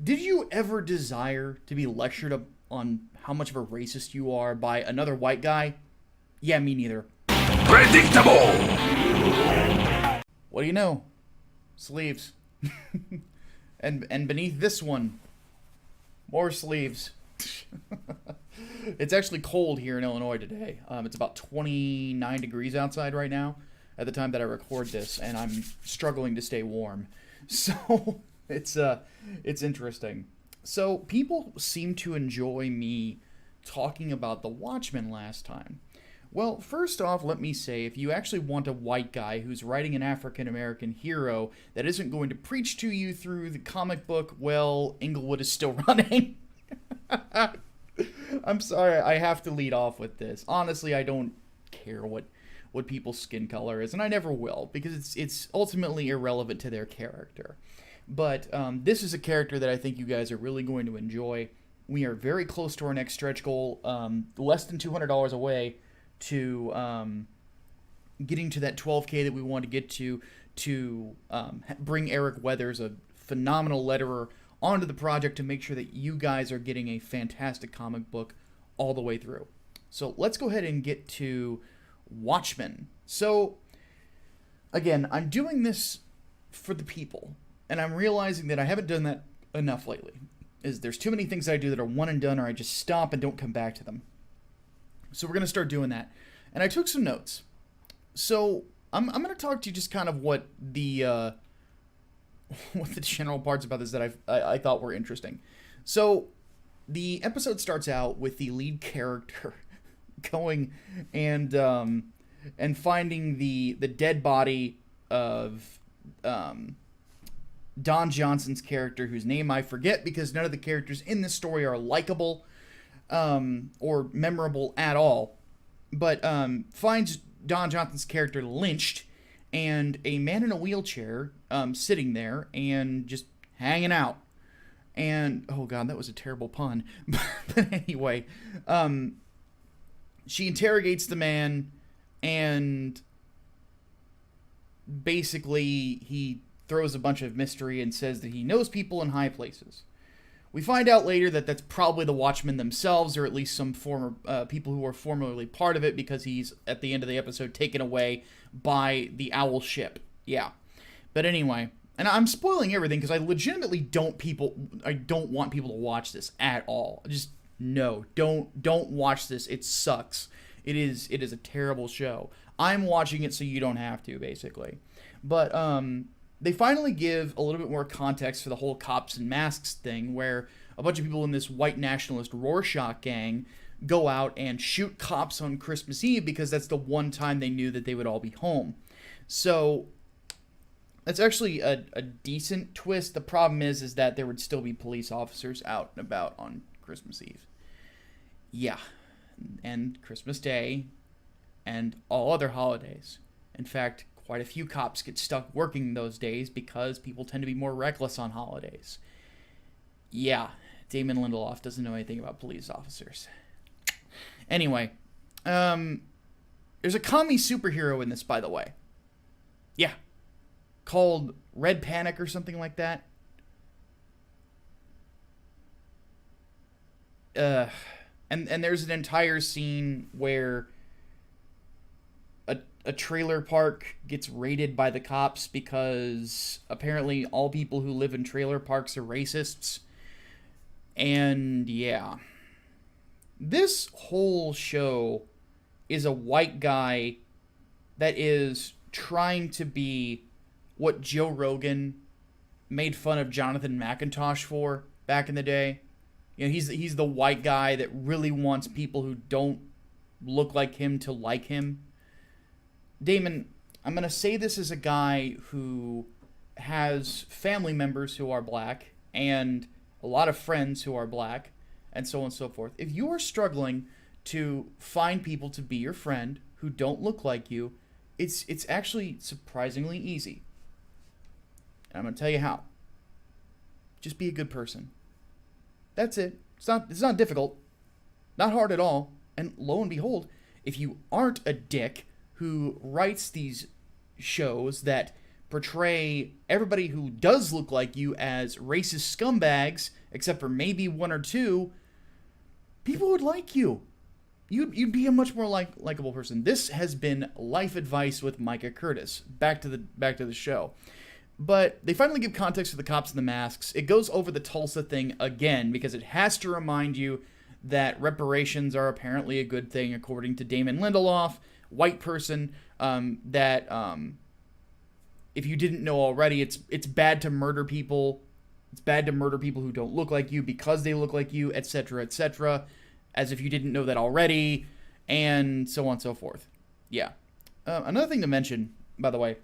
Did you ever desire to be lectured on how much of a racist you are by another white guy? Yeah, me neither. Predictable! What do you know? Sleeves. and beneath this one, more sleeves. It's actually cold here in Illinois today. It's about 29 degrees outside right now at the time that I record this, and I'm struggling to stay warm. So it's interesting. So people seem to enjoy me talking about the Watchmen last time. Well, first off, let me say, if you actually want a white guy who's writing an African-American hero that isn't going to preach to you through the comic book, well, Englewood is still running. I'm sorry, I have to lead off with this. Honestly, I don't care what people's skin color is, and I never will, because it's ultimately irrelevant to their character. But this is a character that I think you guys are really going to enjoy. We are very close to our next stretch goal, less than $200 away to getting to that 12K that we want to get to bring Eric Weathers, a phenomenal letterer, onto the project to make sure that you guys are getting a fantastic comic book all the way through. So let's go ahead and get to Watchmen. So, again, I'm doing this for the people, and I'm realizing that I haven't done that enough lately. There's too many things I do that are one and done, or I just stop and don't come back to them. So we're going to start doing that. And I took some notes. So I'm going to talk to you just kind of what the general parts about this that I thought were interesting. So the episode starts out with the lead character going and finding the dead body of Don Johnson's character, whose name I forget because none of the characters in this story are likable or memorable at all, but finds Don Johnson's character lynched and a man in a wheelchair sitting there and just hanging out. And, oh god, that was a terrible pun. But anyway, she interrogates the man, and basically he throws a bunch of mystery and says that he knows people in high places. We find out later that that's probably the Watchmen themselves, or at least some former people who were formerly part of it, because he's, at the end of the episode, taken away by the Owl ship. Yeah. But anyway, and I'm spoiling everything because I legitimately don't want people to watch this at all. Just, no, don't watch this. It sucks. It is a terrible show. I'm watching it so you don't have to, basically. But, they finally give a little bit more context for the whole cops and masks thing, where a bunch of people in this white nationalist Rorschach gang go out and shoot cops on Christmas Eve because that's the one time they knew that they would all be home. So that's actually a decent twist. The problem is that there would still be police officers out and about on Christmas Eve. Yeah, and Christmas Day and all other holidays. In fact, quite a few cops get stuck working those days because people tend to be more reckless on holidays. Yeah, Damon Lindeloff doesn't know anything about police officers. Anyway, there's a commie superhero in this, by the way. Yeah, called Red Panic or something like that. And there's an entire scene where a trailer park gets raided by the cops because apparently all people who live in trailer parks are racists. And yeah, this whole show is a white guy that is trying to be what Joe Rogan made fun of Jonathan McIntosh for back in the day. You know, he's the white guy that really wants people who don't look like him to like him. Damon, I'm going to say this as a guy who has family members who are black and a lot of friends who are black and so on and so forth. If you are struggling to find people to be your friend who don't look like you, it's actually surprisingly easy. And I'm going to tell you how. Just be a good person. That's it. It's not difficult. Not hard at all. And lo and behold, if you aren't a dick who writes these shows that portray everybody who does look like you as racist scumbags except for maybe one or two, people would like you. You'd be a much more likable person. This has been life advice with Micah Curtis. Back to the show. But they finally give context to the cops and the masks. It goes over the Tulsa thing again because it has to remind you that reparations are apparently a good thing according to Damon Lindeloff, white person. If you didn't know already, it's bad to murder people. It's bad to murder people who don't look like you because they look like you, etc., etc. As if you didn't know that already, and so on and so forth. Yeah. Another thing to mention, by the way,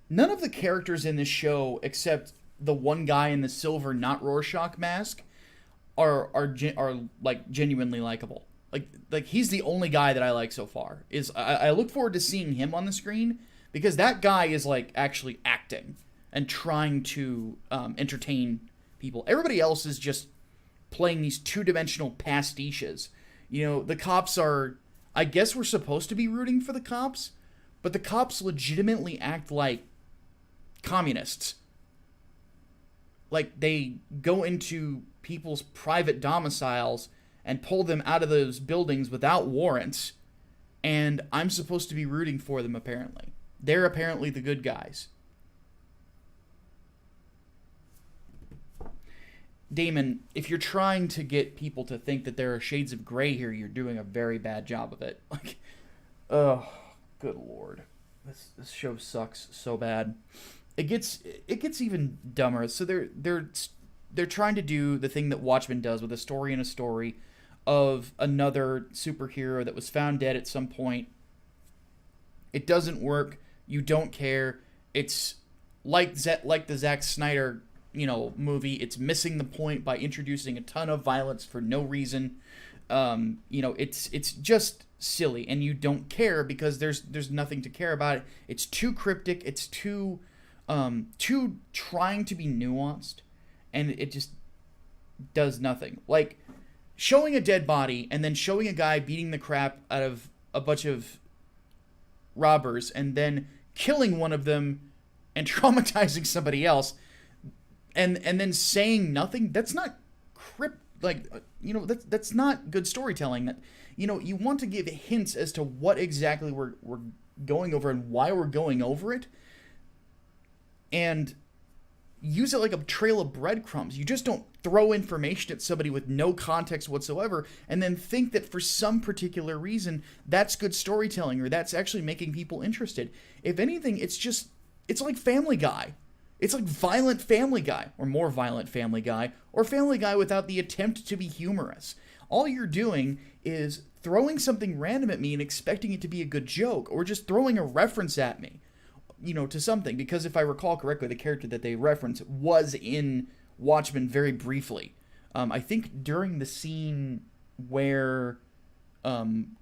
none of the characters in this show, except the one guy in the silver, not Rorschach mask, are like genuinely likable. Like he's the only guy that I like so far. I look forward to seeing him on the screen because that guy is like actually acting and trying to entertain people. Everybody else is just playing these two-dimensional pastiches. You know, the cops are, I guess we're supposed to be rooting for the cops, but the cops legitimately act like communists. Like, they go into people's private domiciles and pull them out of those buildings without warrants, and I'm supposed to be rooting for them, apparently. They're apparently the good guys. Damon, if you're trying to get people to think that there are shades of gray here, you're doing a very bad job of it. Like, oh, good lord. This show sucks so bad. It gets even dumber. So they're trying to do the thing that Watchmen does with a story in a story of another superhero that was found dead at some point. It doesn't work. You don't care. It's like the Zack Snyder, movie. It's missing the point by introducing a ton of violence for no reason. It's just silly, and you don't care because there's nothing to care about it. It's too cryptic. It's too trying to be nuanced, and it just does nothing. Like showing a dead body and then showing a guy beating the crap out of a bunch of robbers and then killing one of them and traumatizing somebody else. And then saying nothing, that's not that's not good storytelling. That you want to give hints as to what exactly we're going over and why we're going over it, and use it like a trail of breadcrumbs. You just don't throw information at somebody with no context whatsoever and then think that for some particular reason that's good storytelling or that's actually making people interested. If anything, it's like Family Guy. It's like violent Family Guy, or more violent Family Guy, or Family Guy without the attempt to be humorous. All you're doing is throwing something random at me and expecting it to be a good joke, or just throwing a reference at me, to something. Because if I recall correctly, the character that they reference was in Watchmen very briefly. I think during the scene where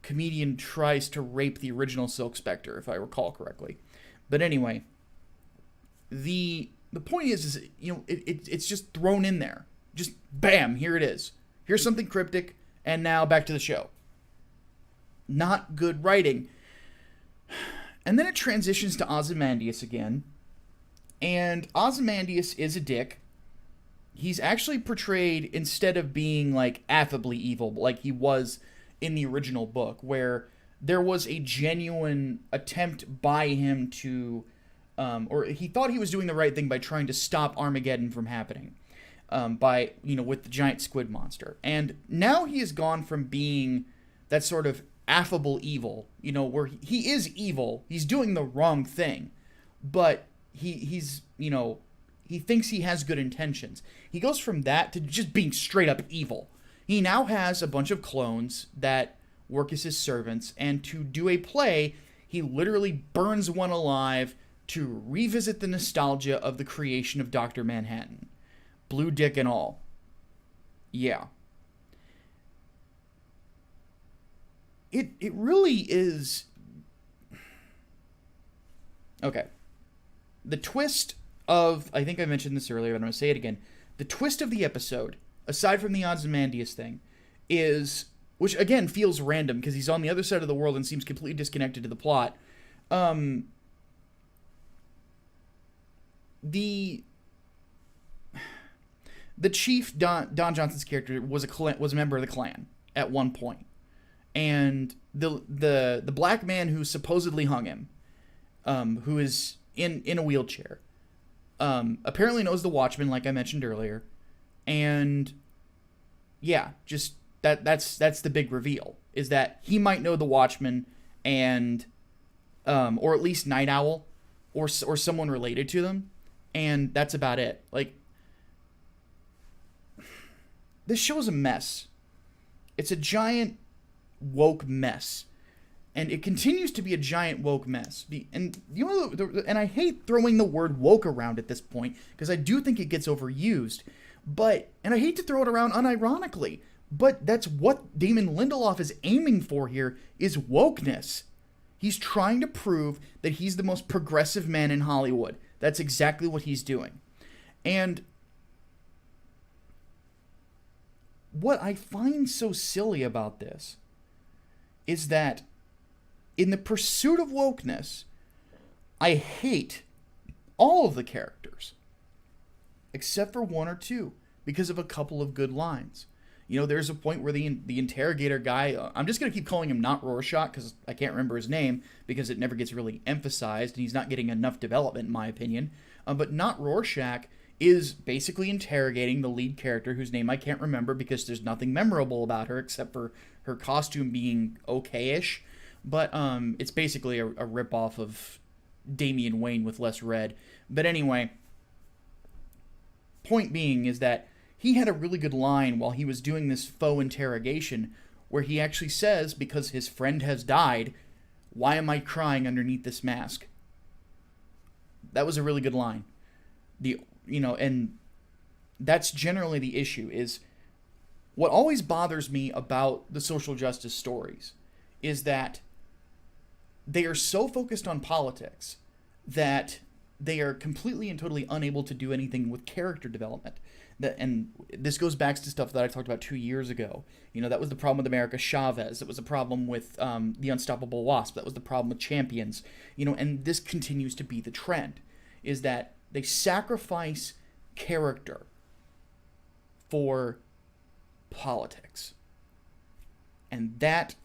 comedian tries to rape the original Silk Spectre, if I recall correctly. But anyway, the point is it's just thrown in there. Just bam, here it is. Here's something cryptic, and now back to the show. Not good writing. And then it transitions to Ozymandias again. And Ozymandias is a dick. He's actually portrayed, instead of being like affably evil, like he was in the original book, where there was a genuine attempt by him to or he thought he was doing the right thing by trying to stop Armageddon from happening, with the giant squid monster. And now he has gone from being that sort of affable evil, where he is evil, he's doing the wrong thing, but he's he thinks he has good intentions. He goes from that to just being straight up evil. He now has a bunch of clones that work as his servants, and to do a play, he literally burns one alive to revisit the nostalgia of the creation of Dr. Manhattan. Blue dick and all. Yeah. It really is... Okay. The twist of... I think I mentioned this earlier, but I'm going to say it again. The twist of the episode, aside from the Ozymandias thing, is... Which, again, feels random, because he's on the other side of the world and seems completely disconnected to the plot. the chief, Don Johnson's character, was a member of the Klan at one point, and the black man who supposedly hung him, who is in a wheelchair, apparently knows the Watchmen, like I mentioned earlier, and yeah, just that's the big reveal, is that he might know the Watchmen, and or at least Night Owl, or someone related to them, and that's about it. Like, this show's a mess. It's a giant woke mess, and it continues to be a giant woke mess. And you know, and I hate throwing the word woke around at this point, because I do think it gets overused. And I hate to throw it around unironically, but that's what Damon Lindeloff is aiming for here, is wokeness. He's trying to prove that he's the most progressive man in Hollywood. That's exactly what he's doing. And what I find so silly about this is that in the pursuit of wokeness, I hate all of the characters, except for one or two, because of a couple of good lines. You know, there's a point where the interrogator guy, I'm just going to keep calling him not Rorschach, because I can't remember his name, because it never gets really emphasized, and he's not getting enough development, in my opinion. But not Rorschach is basically interrogating the lead character, whose name I can't remember, because there's nothing memorable about her, except for her costume being okay-ish. But it's basically a ripoff of Damian Wayne with less red. But anyway, point being is that he had a really good line while he was doing this faux interrogation, where he actually says, because his friend has died, "Why am I crying underneath this mask?" That was a really good line. And that's generally the issue, is what always bothers me about the social justice stories is that they are so focused on politics that they are completely and totally unable to do anything with character development. And this goes back to stuff that I talked about 2 years ago. You know, that was the problem with America Chavez. It was the problem with the Unstoppable Wasp. That was the problem with Champions. You know, and this continues to be the trend, is that they sacrifice character for politics. And that,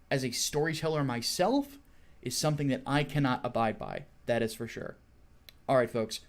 as a storyteller myself, is something that I cannot abide by. That is for sure. All right, folks.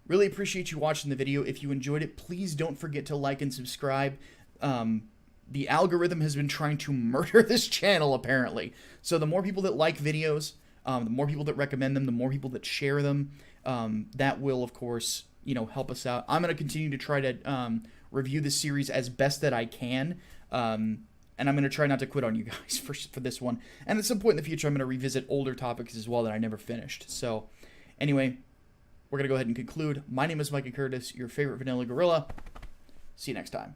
Really appreciate you watching the video. If you enjoyed it, please don't forget to like and subscribe. The algorithm has been trying to murder this channel, apparently. So the more people that like videos, the more people that recommend them, the more people that share them, that will, of course, help us out. I'm going to continue to try to review this series as best that I can. And I'm going to try not to quit on you guys for this one. And at some point in the future, I'm going to revisit older topics as well that I never finished. So anyway, we're going to go ahead and conclude. My name is Micah Curtis, your favorite vanilla gorilla. See you next time.